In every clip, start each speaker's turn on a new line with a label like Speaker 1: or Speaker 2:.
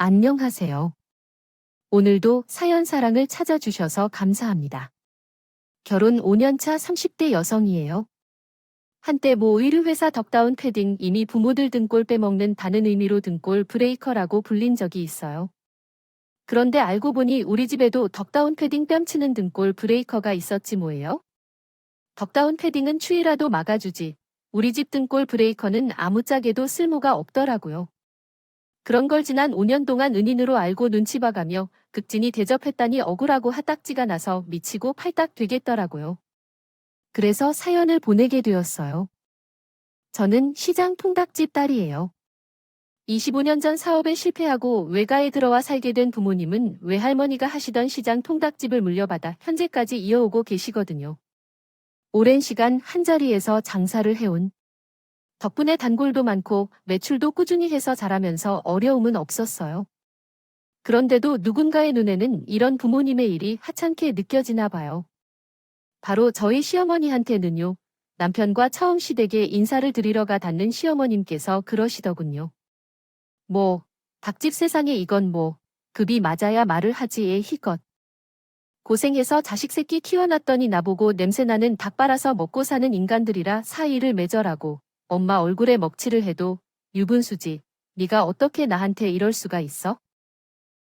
Speaker 1: 안녕하세요. 오늘도 사연사랑을 찾아주셔서 감사합니다. 결혼 5년차 30대 여성이에요. 한때 모 의류회사 덕다운 패딩 이미 부모들 등골 빼먹는다는 의미로 등골 브레이커라고 불린 적이 있어요. 그런데 알고 보니 우리 집에도 덕다운 패딩 뺨치는 등골 브레이커가 있었지 뭐예요? 덕다운 패딩은 추위라도 막아주지. 우리 집 등골 브레이커는 아무짝에도 쓸모가 없더라고요. 그런 걸 지난 5년 동안 은인으로 알고 눈치 봐가며 극진히 대접했다니 억울하고 하딱지가 나서 미치고 팔딱 되겠더라고요. 그래서 사연을 보내게 되었어요. 저는 시장 통닭집 딸이에요. 25년 전 사업에 실패하고 외가에 들어와 살게 된 부모님은 외할머니가 하시던 시장 통닭집을 물려받아 현재까지 이어오고 계시거든요. 오랜 시간 한자리에서 장사를 해온 덕분에 단골도 많고 매출도 꾸준히 해서 자라면서 어려움은 없었어요. 그런데도 누군가의 눈에는 이런 부모님의 일이 하찮게 느껴지나 봐요. 바로 저희 시어머니한테는요. 남편과 처음 시댁에 인사를 드리러 가 닿는 시어머님께서 그러시더군요. 뭐, 닭집 세상에 이건 뭐, 급이 맞아야 말을 하지에 희것. 고생해서 자식 새끼 키워놨더니 나보고 냄새나는 닭 빨아서 먹고 사는 인간들이라 사이를 맺어라고. 엄마 얼굴에 먹칠을 해도 유분수지. 네가 어떻게 나한테 이럴 수가 있어?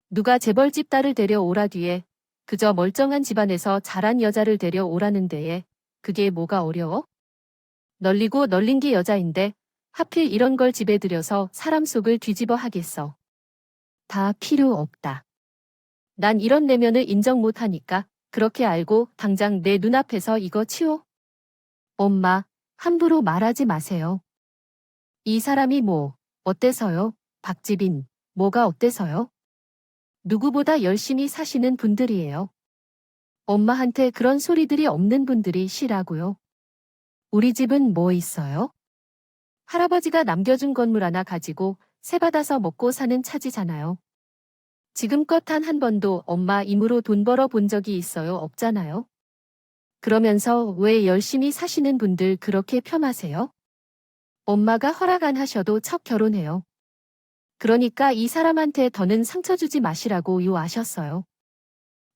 Speaker 1: 누가 재벌집 딸을 데려오라 뒤에 그저 멀쩡한 집안에서 자란 여자를 데려오라는 데에 그게 뭐가 어려워? 널리고 널린 게 여자인데 하필 이런 걸 집에 들여서 사람 속을 뒤집어 하겠어. 다 필요 없다. 난 이런 내면을 인정 못하니까 그렇게 알고 당장 내 눈앞에서 이거 치워. 엄마, 함부로 말하지 마세요. 이 사람이 뭐, 어때서요? 박지빈, 뭐가 어때서요? 누구보다 열심히 사시는 분들이에요. 엄마한테 그런 소리들이 없는 분들이 시라고요. 우리 집은 뭐 있어요? 할아버지가 남겨준 건물 하나 가지고 세 받아서 먹고 사는 차지잖아요. 지금껏 단 한 번도 엄마 임으로 돈 벌어 본 적이 있어요? 없잖아요. 그러면서 왜 열심히 사시는 분들 그렇게 폄하세요? 엄마가 허락 안 하셔도 첫 결혼해요. 그러니까 이 사람한테 더는 상처 주지 마시라고 요하셨어요.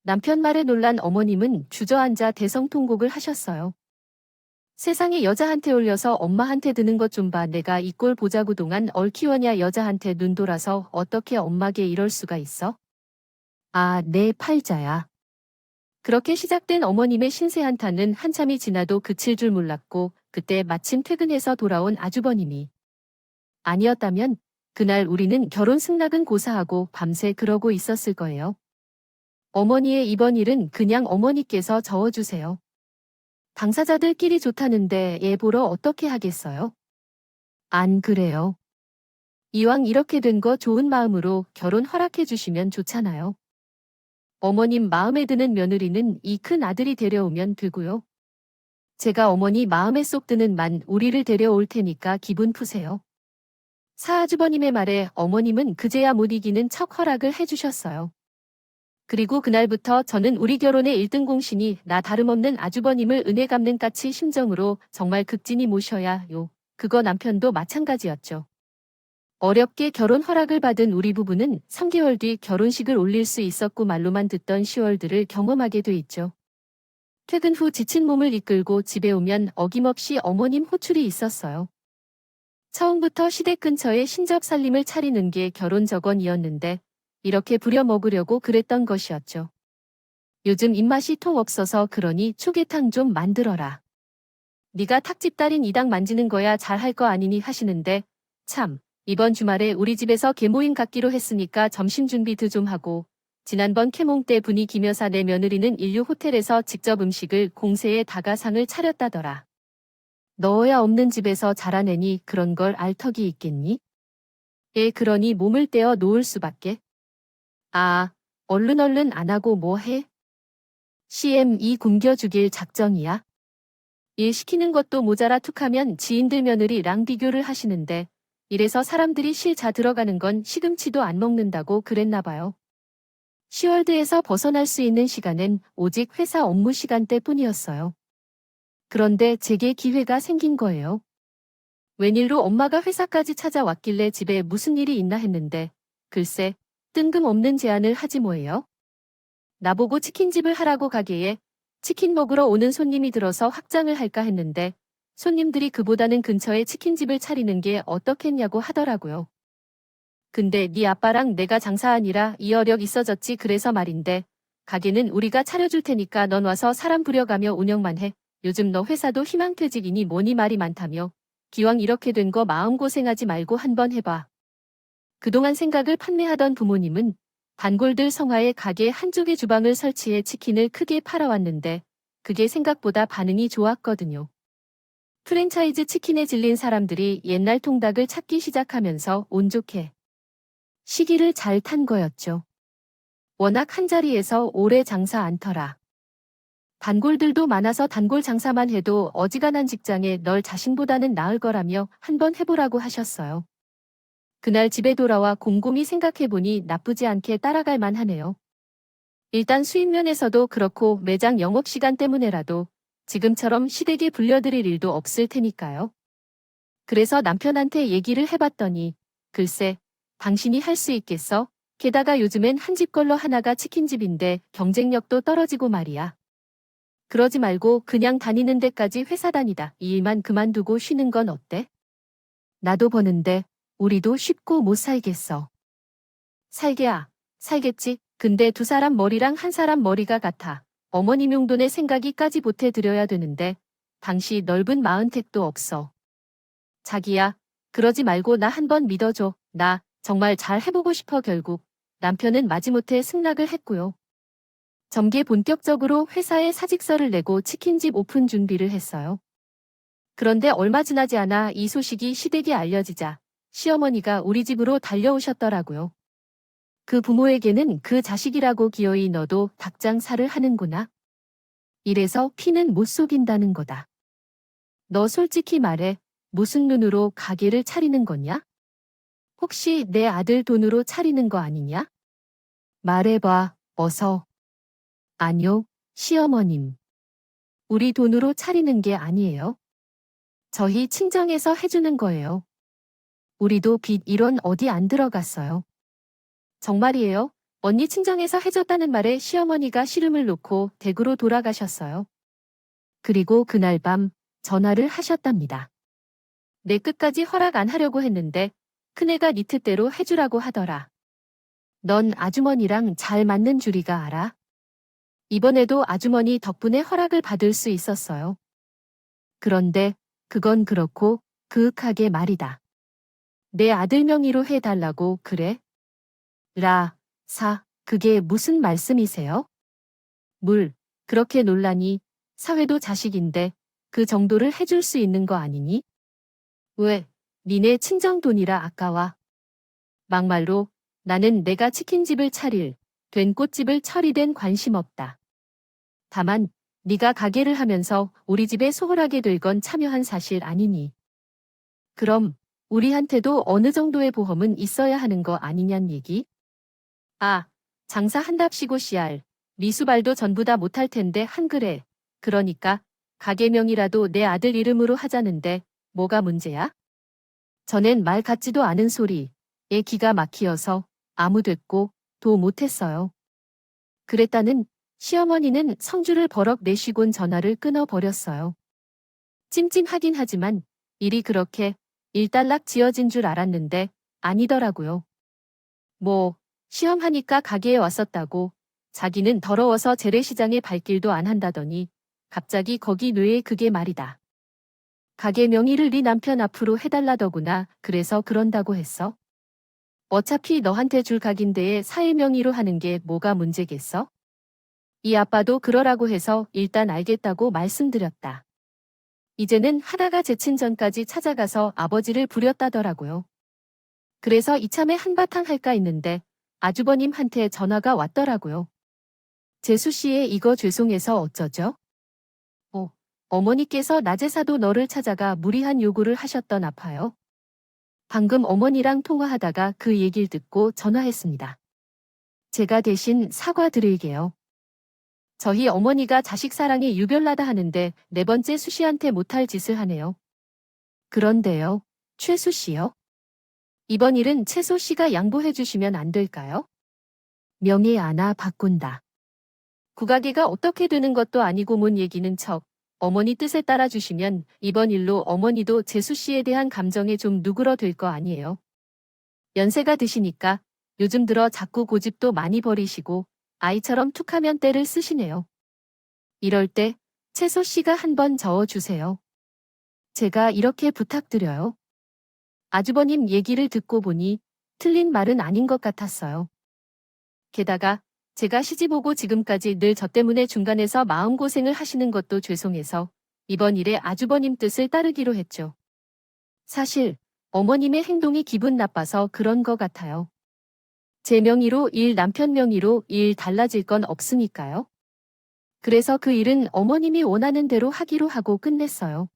Speaker 1: 남편 말에 놀란 어머님은 주저앉아 대성통곡을 하셨어요. 세상에 여자한테 올려서 엄마한테 드는 것 좀 봐. 내가 이 꼴 보자고 동안 얼키워냐 여자한테 눈 돌아서 어떻게 엄마게 이럴 수가 있어? 아, 내 팔자야. 그렇게 시작된 어머님의 신세 한탄은 한참이 지나도 그칠 줄 몰랐고 그때 마침 퇴근해서 돌아온 아주버님이 아니었다면 그날 우리는 결혼 승낙은 고사하고 밤새 그러고 있었을 거예요. 어머니의 이번 일은 그냥 어머니께서 저어주세요. 당사자들끼리 좋다는데 애 보러 어떻게 하겠어요? 안 그래요. 이왕 이렇게 된 거 좋은 마음으로 결혼 허락해 주시면 좋잖아요. 어머님 마음에 드는 며느리는 이 큰 아들이 데려오면 되고요. 제가 어머니 마음에 쏙 드는 만 우리를 데려올 테니까 기분 푸세요. 사아주버님의 말에 어머님은 그제야 못 이기는 척 허락을 해주셨어요. 그리고 그날부터 저는 우리 결혼의 1등 공신이 나 다름없는 아주버님을 은혜 갚는 까치 심정으로 정말 극진히 모셔야요. 그거 남편도 마찬가지였죠. 어렵게 결혼 허락을 받은 우리 부부는 3개월 뒤 결혼식을 올릴 수 있었고 말로만 듣던 10월들을 경험하게 돼 있죠. 퇴근 후 지친 몸을 이끌고 집에 오면 어김없이 어머님 호출이 있었어요. 처음부터 시댁 근처에 신접 살림을 차리는 게 결혼 저건이었는데 이렇게 부려먹으려고 그랬던 것이었죠. 요즘 입맛이 통 없어서 그러니 초계탕 좀 만들어라. 네가 탁집 딸인 이 닭 만지는 거야 잘할 거 아니니 하시는데 참 이번 주말에 우리 집에서 계모임 갖기로 했으니까 점심 준비도 좀 하고 지난번 캐몽 때 분위 기며사 내 며느리는 인류 호텔에서 직접 음식을 공세에 다가상을 차렸다더라. 너야 없는 집에서 자라내니 그런 걸 알 턱이 있겠니? 그러니 몸을 떼어 놓을 수밖에. 아, 얼른 안 하고 뭐 해? CM2 굶겨주길 작정이야? 일 시키는 것도 모자라 툭하면 지인들 며느리랑 비교를 하시는데 이래서 사람들이 실자 들어가는 건 시금치도 안 먹는다고 그랬나 봐요. 시월드에서 벗어날 수 있는 시간은 오직 회사 업무 시간대뿐이었어요. 그런데 제게 기회가 생긴 거예요. 웬일로 엄마가 회사까지 찾아왔길래 집에 무슨 일이 있나 했는데 글쎄 뜬금없는 제안을 하지 뭐예요? 나보고 치킨집을 하라고 가게에 치킨 먹으러 오는 손님이 들어서 확장을 할까 했는데 손님들이 그보다는 근처에 치킨집을 차리는 게 어떻겠냐고 하더라고요. 근데 네 아빠랑 내가 장사하니라 이 어력 있어졌지 그래서 말인데 가게는 우리가 차려줄 테니까 넌 와서 사람 부려가며 운영만 해. 요즘 너 회사도 희망퇴직이니 뭐니 말이 많다며. 기왕 이렇게 된 거 마음고생하지 말고 한번 해봐. 그동안 생각을 판매하던 부모님은 단골들 성화에 가게 한쪽에 주방을 설치해 치킨을 크게 팔아왔는데 그게 생각보다 반응이 좋았거든요. 프랜차이즈 치킨에 질린 사람들이 옛날 통닭을 찾기 시작하면서 운 좋게 시기를 잘 탄 거였죠. 워낙 한자리에서 오래 장사 안 터라. 단골들도 많아서 단골 장사만 해도 어지간한 직장에 널 자신보다는 나을 거라며 한번 해보라고 하셨어요. 그날 집에 돌아와 곰곰이 생각해보니 나쁘지 않게 따라갈 만하네요. 일단 수입면에서도 그렇고 매장 영업시간 때문에라도 지금처럼 시댁에 불려드릴 일도 없을 테니까요. 그래서 남편한테 얘기를 해봤더니 글쎄, 당신이 할 수 있겠어? 게다가 요즘엔 한 집 걸러 하나가 치킨집인데 경쟁력도 떨어지고 말이야. 그러지 말고 그냥 다니는 데까지 회사 다니다 이 일만 그만두고 쉬는 건 어때? 나도 버는데 우리도 쉽고 못 살겠어. 살게야. 살겠지. 근데 두 사람 머리랑 한 사람 머리가 같아. 어머님 용돈의 생각이까지 보태드려야 되는데 당시 넓은 마흔택도 없어. 자기야, 그러지 말고 나 한번 믿어줘. 나 정말 잘 해보고 싶어 결국. 남편은 마지못해 승낙을 했고요. 점개 본격적으로 회사에 사직서를 내고 치킨집 오픈 준비를 했어요. 그런데 얼마 지나지 않아 이 소식이 시댁에 알려지자 시어머니가 우리 집으로 달려오셨더라고요. 그 부모에게는 그 자식이라고 기어이 너도 닭장사를 하는구나. 이래서 피는 못 속인다는 거다. 너 솔직히 말해 무슨 눈으로 가게를 차리는 거냐? 혹시 내 아들 돈으로 차리는 거 아니냐? 말해봐, 어서. 아니요, 시어머님. 우리 돈으로 차리는 게 아니에요. 저희 친정에서 해주는 거예요. 우리도 빚 1원 어디 안 들어갔어요. 정말이에요. 언니 친정에서 해줬다는 말에 시어머니가 시름을 놓고 댁으로 돌아가셨어요. 그리고 그날 밤 전화를 하셨답니다. 내 끝까지 허락 안 하려고 했는데 큰애가 네 뜻대로 해주라고 하더라. 넌 아주머니랑 잘 맞는 줄이가 알아? 이번에도 아주머니 덕분에 허락을 받을 수 있었어요. 그런데 그건 그렇고 그윽하게 말이다. 내 아들 명의로 해달라고 그래? 그게 무슨 말씀이세요? 그렇게 놀라니 사회도 자식인데 그 정도를 해줄 수 있는 거 아니니? 왜? 니네 친정 돈이라 아까워. 막말로 나는 내가 치킨집을 차릴 된 꽃집을 처리된 관심 없다. 다만 네가 가게를 하면서 우리 집에 소홀하게 될 건 참여한 사실 아니니. 그럼 우리한테도 어느 정도의 보험은 있어야 하는 거 아니냔 얘기? 아, 장사한답시고 씨알. 리수발도 전부 다 못할 텐데 한글에. 그러니까 가게명이라도 내 아들 이름으로 하자는데 뭐가 문제야? 전엔 말 같지도 않은 소리에 기가 막히어서 아무 됐고 도 못했어요. 그랬다는 시어머니는 성주를 버럭 내쉬곤 전화를 끊어버렸어요. 찜찜하긴 하지만 일이 그렇게 일단락 지어진 줄 알았는데 아니더라고요. 뭐 시험하니까 가게에 왔었다고 자기는 더러워서 재래시장에 발길도 안 한다더니 갑자기 거기 뇌에 그게 말이다. 가게 명의를 네 남편 앞으로 해달라더구나. 그래서 그런다고 했어. 어차피 너한테 줄 각인데에 사회 명의로 하는 게 뭐가 문제겠어? 이 아빠도 그러라고 해서 일단 알겠다고 말씀드렸다. 이제는 하다가 제친 전까지 찾아가서 아버지를 부렸다더라고요. 그래서 이참에 한바탕 할까 했는데 아주버님한테 전화가 왔더라고요. 재수 씨의 이거 죄송해서 어쩌죠? 어머니께서 낮에사도 너를 찾아가 무리한 요구를 하셨던 아파요. 방금 어머니랑 통화하다가 그 얘기를 듣고 전화했습니다. 제가 대신 사과드릴게요. 저희 어머니가 자식 사랑이 유별나다 하는데 네 번째 수씨한테 못할 짓을 하네요. 그런데요, 최수 씨요? 이번 일은 채소 씨가 양보해 주시면 안 될까요? 명예 안아 바꾼다. 구가게가 어떻게 되는 것도 아니고 뭔 얘기는 척. 어머니 뜻에 따라 주시면 이번 일로 어머니도 재수 씨에 대한 감정에 좀 누그러들 거 아니에요. 연세가 드시니까 요즘 들어 자꾸 고집도 많이 버리시고 아이처럼 툭하면 때를 쓰시네요. 이럴 때 채소 씨가 한번 저어주세요. 제가 이렇게 부탁드려요. 아주버님 얘기를 듣고 보니 틀린 말은 아닌 것 같았어요. 게다가 제가 시집 오고 지금까지 늘 저 때문에 중간에서 마음고생을 하시는 것도 죄송해서 이번 일에 아주버님 뜻을 따르기로 했죠. 사실 어머님의 행동이 기분 나빠서 그런 것 같아요. 제 명의로 일, 남편 명의로 일 달라질 건 없으니까요. 그래서 그 일은 어머님이 원하는 대로 하기로 하고 끝냈어요.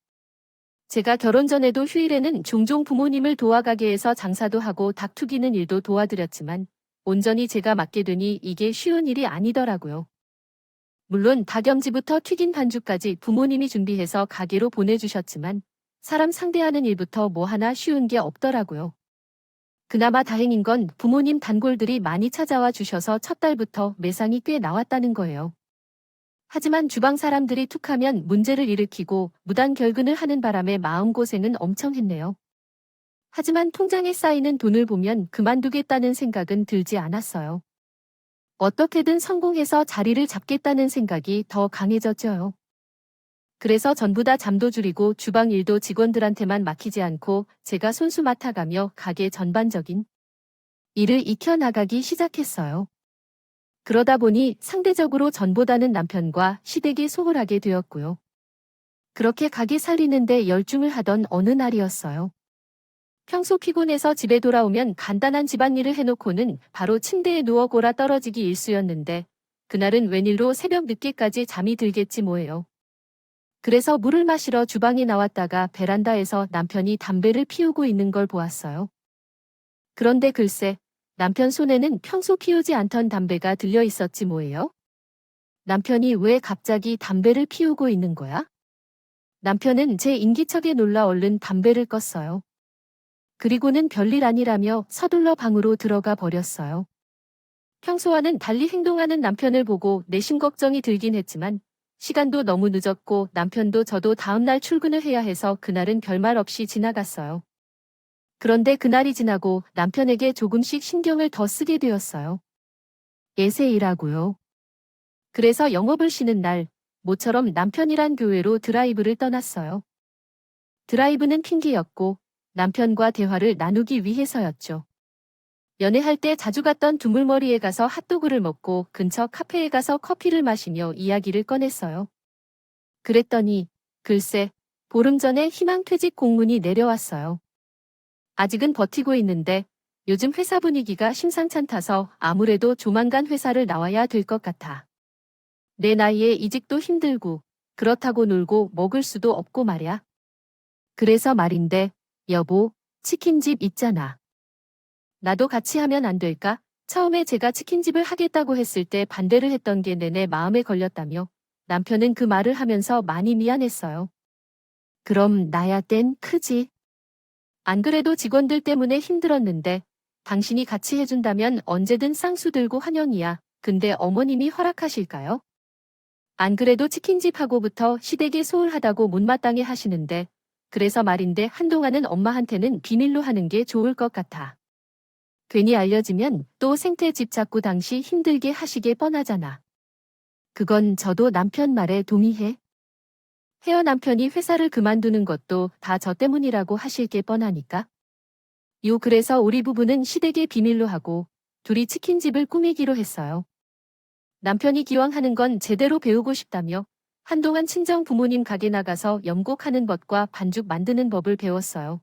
Speaker 1: 제가 결혼 전에도 휴일에는 종종 부모님을 도와가게해서 장사도 하고 닭 튀기는 일도 도와드렸지만 온전히 제가 맡게 되니 이게 쉬운 일이 아니더라고요. 물론 닭염지부터 튀긴 반죽까지 부모님이 준비해서 가게로 보내주셨지만 사람 상대하는 일부터 뭐 하나 쉬운 게 없더라고요. 그나마 다행인 건 부모님 단골들이 많이 찾아와 주셔서 첫 달부터 매상이 꽤 나왔다는 거예요. 하지만 주방 사람들이 툭하면 문제를 일으키고 무단 결근을 하는 바람에 마음고생은 엄청 했네요. 하지만 통장에 쌓이는 돈을 보면 그만두겠다는 생각은 들지 않았어요. 어떻게든 성공해서 자리를 잡겠다는 생각이 더 강해졌죠. 그래서 전부 다 잠도 줄이고 주방 일도 직원들한테만 맡기지 않고 제가 손수 맡아가며 가게 전반적인 일을 익혀나가기 시작했어요. 그러다 보니 상대적으로 전보다는 남편과 시댁이 소홀하게 되었고요. 그렇게 가게 살리는데 열중을 하던 어느 날이었어요. 평소 피곤해서 집에 돌아오면 간단한 집안일을 해놓고는 바로 침대에 누워 골아 떨어지기 일쑤였는데 그날은 웬일로 새벽 늦게까지 잠이 들겠지 뭐예요. 그래서 물을 마시러 주방에 나왔다가 베란다에서 남편이 담배를 피우고 있는 걸 보았어요. 그런데 글쎄 남편 손에는 평소 피우지 않던 담배가 들려 있었지 뭐예요? 남편이 왜 갑자기 담배를 피우고 있는 거야? 남편은 제 인기척에 놀라 얼른 담배를 껐어요. 그리고는 별일 아니라며 서둘러 방으로 들어가 버렸어요. 평소와는 달리 행동하는 남편을 보고 내심 걱정이 들긴 했지만 시간도 너무 늦었고 남편도 저도 다음날 출근을 해야 해서 그날은 별말 없이 지나갔어요. 그런데 그날이 지나고 남편에게 조금씩 신경을 더 쓰게 되었어요. 에세이라고요. 그래서 영업을 쉬는 날 모처럼 남편이란 교회로 드라이브를 떠났어요. 드라이브는 핑계였고 남편과 대화를 나누기 위해서였죠. 연애할 때 자주 갔던 두물머리에 가서 핫도그를 먹고 근처 카페에 가서 커피를 마시며 이야기를 꺼냈어요. 그랬더니 글쎄 보름 전에 희망퇴직 공문이 내려왔어요. 아직은 버티고 있는데 요즘 회사 분위기가 심상찮다서 아무래도 조만간 회사를 나와야 될 것 같아. 내 나이에 이직도 힘들고 그렇다고 놀고 먹을 수도 없고 말야. 그래서 말인데 여보, 치킨집 있잖아. 나도 같이 하면 안 될까? 처음에 제가 치킨집을 하겠다고 했을 때 반대를 했던 게 내내 마음에 걸렸다며 남편은 그 말을 하면서 많이 미안했어요. 그럼 나야 땐 크지. 안 그래도 직원들 때문에 힘들었는데 당신이 같이 해준다면 언제든 쌍수 들고 환영이야. 근데 어머님이 허락하실까요? 안 그래도 치킨집 하고부터 시댁에 소홀하다고 못마땅해 하시는데 그래서 말인데 한동안은 엄마한테는 비밀로 하는 게 좋을 것 같아. 괜히 알려지면 또 생태 집 잡고 당시 힘들게 하시게 뻔하잖아. 그건 저도 남편 말에 동의해. 혜어 남편이 회사를 그만두는 것도 다 저 때문이라고 하실 게 뻔하니까. 그래서 우리 부부는 시댁에 비밀로 하고 둘이 치킨집을 꾸미기로 했어요. 남편이 기왕 하는 건 제대로 배우고 싶다며 한동안 친정 부모님 가게 나가서 염곡하는 법과 반죽 만드는 법을 배웠어요.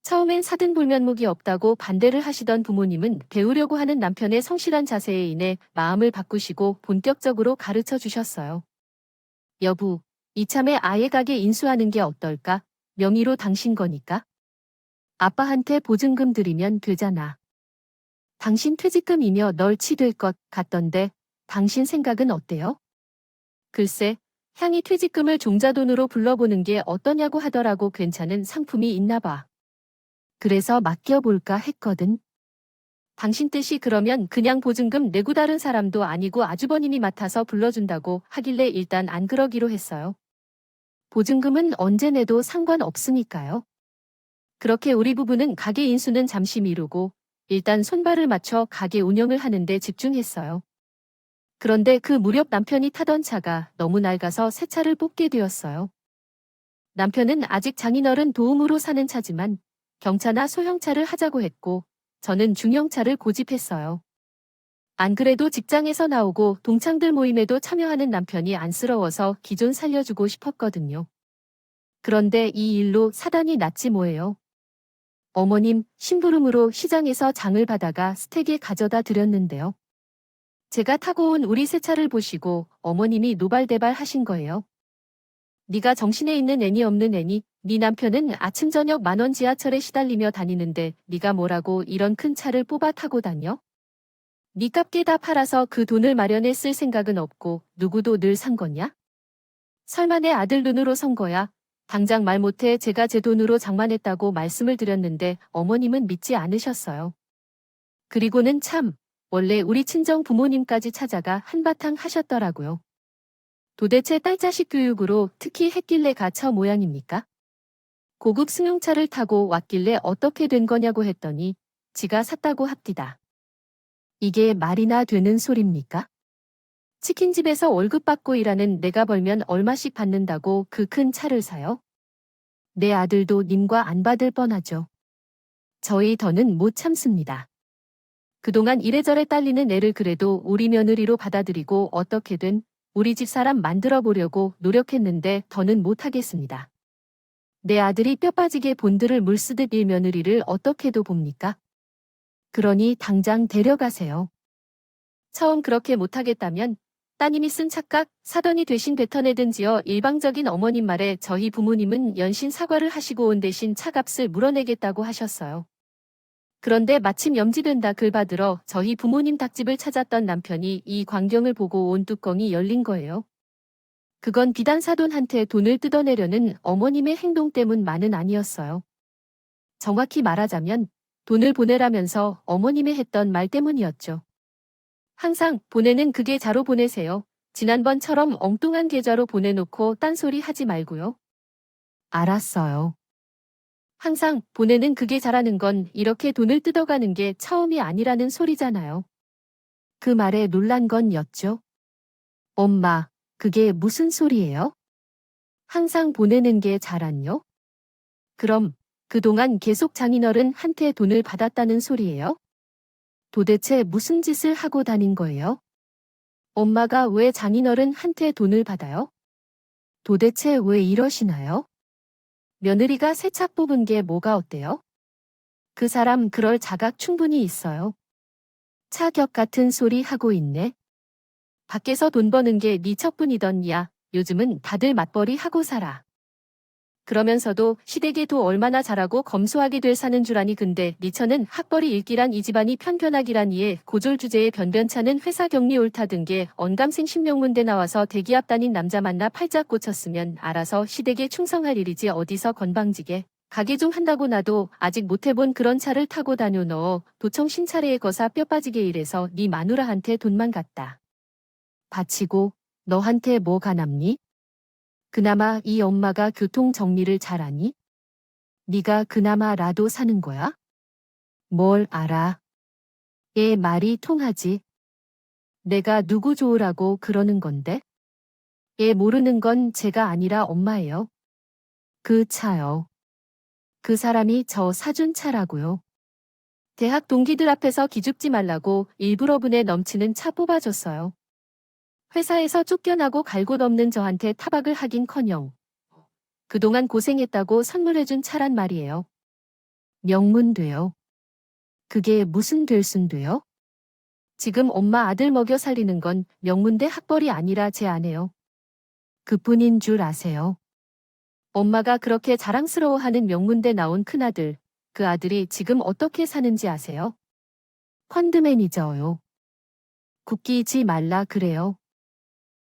Speaker 1: 처음엔 사등불면목이 없다고 반대를 하시던 부모님은 배우려고 하는 남편의 성실한 자세에 인해 마음을 바꾸시고 본격적으로 가르쳐 주셨어요. 여보, 이참에 아예 가게 인수하는 게 어떨까? 명의로 당신 거니까. 아빠한테 보증금 드리면 되잖아. 당신 퇴직금이며 널치될 것 같던데 당신 생각은 어때요? 글쎄, 향이 퇴직금을 종자돈으로 불러보는 게 어떠냐고 하더라고. 괜찮은 상품이 있나 봐. 그래서 맡겨볼까 했거든. 당신 뜻이 그러면 그냥 보증금 내고 다른 사람도 아니고 아주버님이 맡아서 불러준다고 하길래 일단 안 그러기로 했어요. 보증금은 언제 내도 상관없으니까요. 그렇게 우리 부부는 가게 인수는 잠시 미루고 일단 손발을 맞춰 가게 운영을 하는데 집중했어요. 그런데 그 무렵 남편이 타던 차가 너무 낡아서 새 차를 뽑게 되었어요. 남편은 아직 장인어른 도움으로 사는 차지만 경차나 소형차를 하자고 했고 저는 중형차를 고집했어요. 안 그래도 직장에서 나오고 동창들 모임에도 참여하는 남편이 안쓰러워서 기존 살려주고 싶었거든요. 그런데 이 일로 사단이 났지 뭐예요. 어머님, 심부름으로 시장에서 장을 받아가 스택에 가져다 드렸는데요. 제가 타고 온 우리 새 차를 보시고 어머님이 노발대발 하신 거예요. 네가 정신에 있는 애니 없는 애니, 네 남편은 아침 저녁 만원 지하철에 시달리며 다니는데 네가 뭐라고 이런 큰 차를 뽑아 타고 다녀? 네 값게 다 팔아서 그 돈을 마련해 쓸 생각은 없고 누구도 늘 산 거냐? 설마 내 아들 눈으로 선 거야? 당장 말 못해 제가 제 돈으로 장만했다고 말씀을 드렸는데 어머님은 믿지 않으셨어요. 그리고는 참, 원래 우리 친정 부모님까지 찾아가 한바탕 하셨더라고요. 도대체 딸자식 교육으로 특히 했길래 가처 모양입니까? 고급 승용차를 타고 왔길래 어떻게 된 거냐고 했더니 지가 샀다고 합디다. 이게 말이나 되는 소립니까? 치킨집에서 월급 받고 일하는 내가 벌면 얼마씩 받는다고 그 큰 차를 사요? 내 아들도 님과 안 받을 뻔하죠. 저희 더는 못 참습니다. 그동안 이래저래 딸리는 애를 그래도 우리 며느리로 받아들이고 어떻게든 우리 집 사람 만들어 보려고 노력했는데 더는 못하겠습니다. 내 아들이 뼈 빠지게 본드를 물쓰듯 일 며느리를 어떻게도 봅니까? 그러니 당장 데려가세요. 처음 그렇게 못하겠다면 따님이 쓴 착각 사돈이 대신 뱉어내든지요. 일방적인 어머님 말에 저희 부모님은 연신 사과를 하시고 온 대신 차값을 물어내겠다고 하셨어요. 그런데 마침 염지된다 글 받으러 저희 부모님 닭집을 찾았던 남편이 이 광경을 보고 온 뚜껑이 열린 거예요. 그건 비단 사돈한테 돈을 뜯어내려는 어머님의 행동 때문만은 아니었어요. 정확히 말하자면 돈을 보내라면서 어머님이 했던 말 때문이었죠. 항상 보내는 그 계좌로 보내세요. 지난번처럼 엉뚱한 계좌로 보내놓고 딴소리 하지 말고요. 알았어요. 항상 보내는 그게 잘하는 건 이렇게 돈을 뜯어가는 게 처음이 아니라는 소리잖아요. 그 말에 놀란 건 였죠. 엄마, 그게 무슨 소리예요? 항상 보내는 게 잘한요? 그럼 그동안 계속 장인어른한테 돈을 받았다는 소리예요? 도대체 무슨 짓을 하고 다닌 거예요? 엄마가 왜 장인어른한테 돈을 받아요? 도대체 왜 이러시나요? 며느리가 새 차 뽑은 게 뭐가 어때요? 그 사람 그럴 자각 충분히 있어요. 차격 같은 소리 하고 있네. 밖에서 돈 버는 게 네 척뿐이던 야, 요즘은 다들 맞벌이 하고 살아. 그러면서도 시댁에 도 얼마나 잘하고 검소하게 될 사는 줄 아니. 근데 니처는 학벌이 읽기란 이 집안이 편편하기란 이에 고졸 주제에 변변찮은 회사 격리 옳다 든 게 언감생 신명문대 나와서 대기업 다닌 남자 만나 팔짝 꽂혔으면 알아서 시댁에 충성할 일이지 어디서 건방지게 가게 좀 한다고 나도 아직 못해본 그런 차를 타고 다녀. 너 도청 신차례에 거사 뼈 빠지게 일해서 네 마누라한테 돈만 갖다 바치고 너한테 뭐가 남니? 그나마 이 엄마가 교통 정리를 잘하니? 네가 그나마라도 사는 거야? 뭘 알아? 얘 말이 통하지. 내가 누구 좋으라고 그러는 건데? 얘 모르는 건 제가 아니라 엄마예요. 그 차요. 그 사람이 저 사준 차라고요. 대학 동기들 앞에서 기죽지 말라고 일부러 분에 넘치는 차 뽑아줬어요. 회사에서 쫓겨나고 갈 곳 없는 저한테 타박을 하긴커녕 그동안 고생했다고 선물해준 차란 말이에요. 명문돼요. 그게 무슨 될 순 돼요? 지금 엄마 아들 먹여 살리는 건 명문대 학벌이 아니라 제 아내요. 그뿐인 줄 아세요? 엄마가 그렇게 자랑스러워하는 명문대 나온 큰아들, 그 아들이 지금 어떻게 사는지 아세요? 펀드 매니저요. 굳기지 말라 그래요.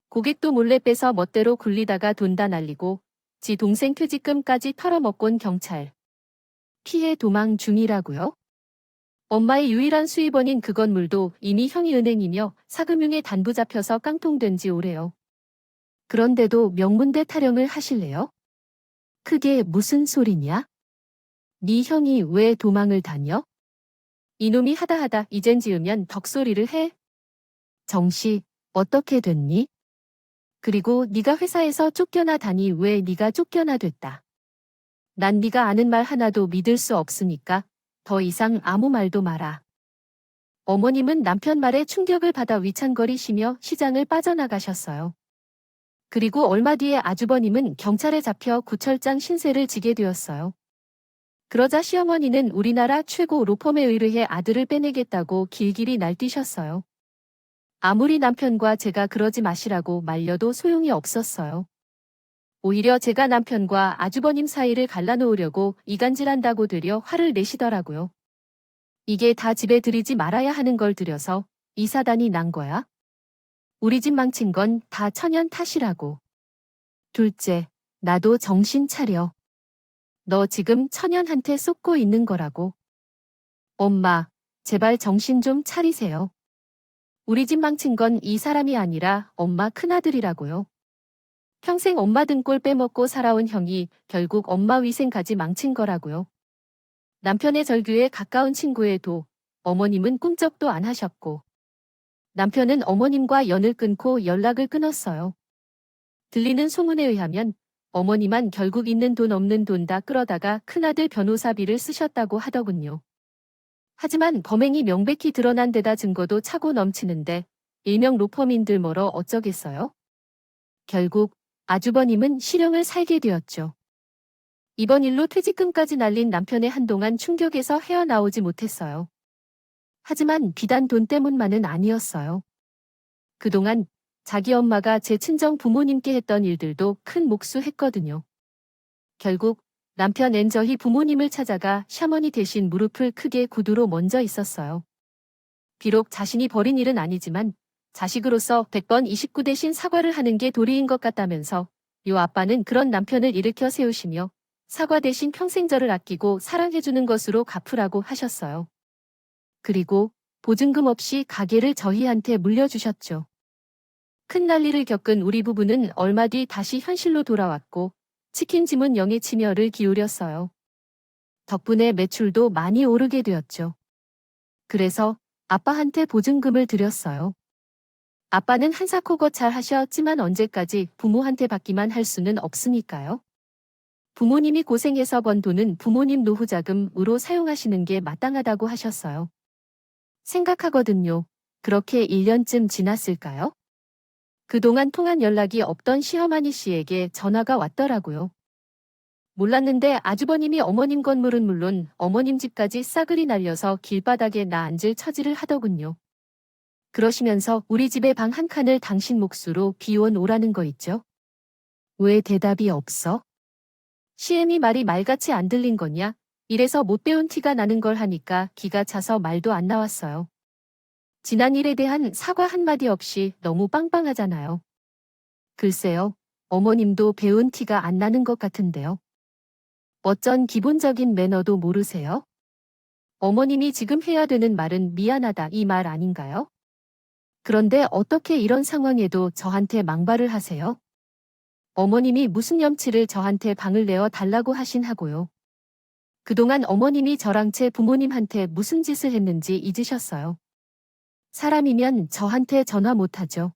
Speaker 1: 고객도 몰래 빼서 멋대로 굴리다가 돈 다 날리고 지 동생 퇴직금까지 털어먹곤 경찰. 피해 도망 중이라고요? 엄마의 유일한 수입원인 그 건물도 이미 형이 은행이며 사금융에 단부 잡혀서 깡통된 지 오래요. 그런데도 명문대 타령을 하실래요? 그게 무슨 소리냐? 네 형이 왜 도망을 다녀? 이놈이 하다 이젠 지으면 덕소리를 해? 정씨, 어떻게 됐니? 그리고 네가 회사에서 쫓겨나다니 왜 네가 쫓겨나됐다. 난 네가 아는 말 하나도 믿을 수 없으니까 더 이상 아무 말도 마라. 어머님은 남편 말에 충격을 받아 위창거리시며 시장을 빠져나가셨어요. 그리고 얼마 뒤에 아주버님은 경찰에 잡혀 구철장 신세를 지게 되었어요. 그러자 시어머니는 우리나라 최고 로펌에 의뢰해 아들을 빼내겠다고 길길이 날뛰셨어요. 아무리 남편과 제가 그러지 마시라고 말려도 소용이 없었어요. 오히려 제가 남편과 아주버님 사이를 갈라놓으려고 이간질한다고 되려 화를 내시더라고요. 이게 다 집에 들이지 말아야 하는 걸 들여서 이 사단이 난 거야? 우리 집 망친 건 다 천연 탓이라고. 둘째, 나도 정신 차려. 너 지금 천연한테 쏟고 있는 거라고. 엄마, 제발 정신 좀 차리세요. 우리 집 망친 건 이 사람이 아니라 엄마 큰아들이라고요. 평생 엄마 등골 빼먹고 살아온 형이 결국 엄마 위생까지 망친 거라고요. 남편의 절규에 가까운 친구에도 어머님은 꿈쩍도 안 하셨고 남편은 어머님과 연을 끊고 연락을 끊었어요. 들리는 소문에 의하면 어머니만 결국 있는 돈 없는 돈 다 끌어다가 큰아들 변호사비를 쓰셨다고 하더군요. 하지만 범행이 명백히 드러난 데다 증거도 차고 넘치는데 일명 로펌인들 뭐러 어쩌겠어요? 결국 아주버님은 실형을 살게 되었죠. 이번 일로 퇴직금까지 날린 남편의 한동안 충격에서 헤어나오지 못했어요. 하지만 비단 돈 때문만은 아니었어요. 그동안 자기 엄마가 제 친정 부모님께 했던 일들도 큰 몫했거든요. 결국 남편 엔저히 부모님을 찾아가 샤머니 대신 무릎을 크게 구두로 먼저 있었어요. 비록 자신이 벌인 일은 아니지만 자식으로서 100번 29 대신 사과를 하는 게 도리인 것 같다면서 요 아빠는 그런 남편을 일으켜 세우시며 사과 대신 평생 저를 아끼고 사랑해주는 것으로 갚으라고 하셨어요. 그리고 보증금 없이 가게를 저희한테 물려주셨죠. 큰 난리를 겪은 우리 부부는 얼마 뒤 다시 현실로 돌아왔고 치킨집은 영의 침혈을 기울였어요. 덕분에 매출도 많이 오르게 되었죠. 그래서 아빠한테 보증금을 드렸어요. 아빠는 한사코거 잘 하셨지만 언제까지 부모한테 받기만 할 수는 없으니까요. 부모님이 고생해서 번 돈은 부모님 노후자금으로 사용하시는 게 마땅하다고 하셨어요. 생각하거든요. 그렇게 1년쯤 지났을까요? 그동안 통한 연락이 없던 시어머니 씨에게 전화가 왔더라고요. 몰랐는데 아주버님이 어머님 건물은 물론 어머님 집까지 싸그리 날려서 길바닥에 나 앉을 처지를 하더군요. 그러시면서 우리 집에 방 한 칸을 당신 몫으로 비원 오라는 거 있죠? 왜 대답이 없어? 시엠이 말이 말같이 안 들린 거냐? 이래서 못 배운 티가 나는 걸 하니까 기가 차서 말도 안 나왔어요. 지난 일에 대한 사과 한마디 없이 너무 빵빵하잖아요. 글쎄요, 어머님도 배운 티가 안 나는 것 같은데요. 어쩐 기본적인 매너도 모르세요? 어머님이 지금 해야 되는 말은 미안하다 이 말 아닌가요? 그런데 어떻게 이런 상황에도 저한테 망발을 하세요? 어머님이 무슨 염치를 저한테 방을 내어 달라고 하신 하고요. 그동안 어머님이 저랑 제 부모님한테 무슨 짓을 했는지 잊으셨어요. 사람이면 저한테 전화 못하죠.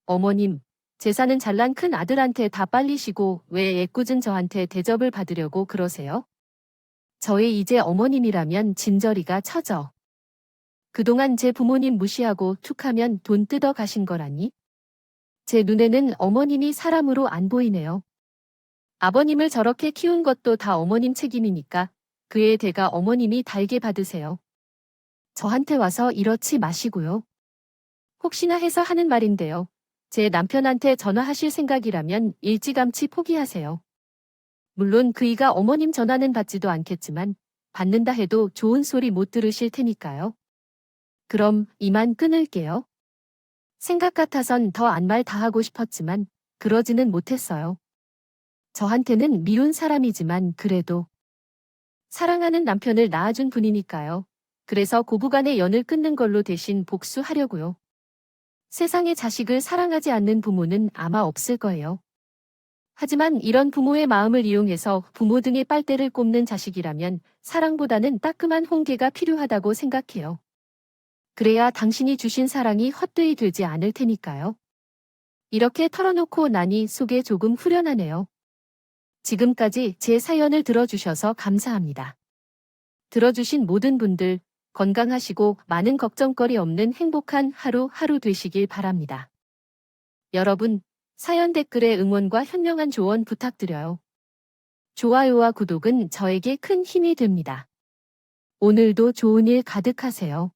Speaker 1: 어머님, 재산은 잘난 큰 아들한테 다 빨리시고 왜 애꿎은 저한테 대접을 받으려고 그러세요? 저의 이제 어머님이라면 진저리가 쳐져. 그동안 제 부모님 무시하고 툭하면 돈 뜯어 가신 거라니? 제 눈에는 어머님이 사람으로 안 보이네요. 아버님을 저렇게 키운 것도 다 어머님 책임이니까 그의 대가 어머님이 달게 받으세요. 저한테 와서 이렇지 마시고요. 혹시나 해서 하는 말인데요. 제 남편한테 전화하실 생각이라면 일찌감치 포기하세요. 물론 그이가 어머님 전화는 받지도 않겠지만 받는다 해도 좋은 소리 못 들으실 테니까요. 그럼 이만 끊을게요. 생각 같아선 더 안 말 다 하고 싶었지만 그러지는 못했어요. 저한테는 미운 사람이지만 그래도 사랑하는 남편을 낳아준 분이니까요. 그래서 고부간의 연을 끊는 걸로 대신 복수하려고요. 세상에 자식을 사랑하지 않는 부모는 아마 없을 거예요. 하지만 이런 부모의 마음을 이용해서 부모 등의 빨대를 꼽는 자식이라면 사랑보다는 따끔한 홍게가 필요하다고 생각해요. 그래야 당신이 주신 사랑이 헛되이 되지 않을 테니까요. 이렇게 털어놓고 나니 속에 조금 후련하네요. 지금까지 제 사연을 들어주셔서 감사합니다. 들어주신 모든 분들 건강하시고 많은 걱정거리 없는 행복한 하루하루 되시길 바랍니다. 여러분, 사연 댓글에 응원과 현명한 조언 부탁드려요. 좋아요와 구독은 저에게 큰 힘이 됩니다. 오늘도 좋은 일 가득하세요.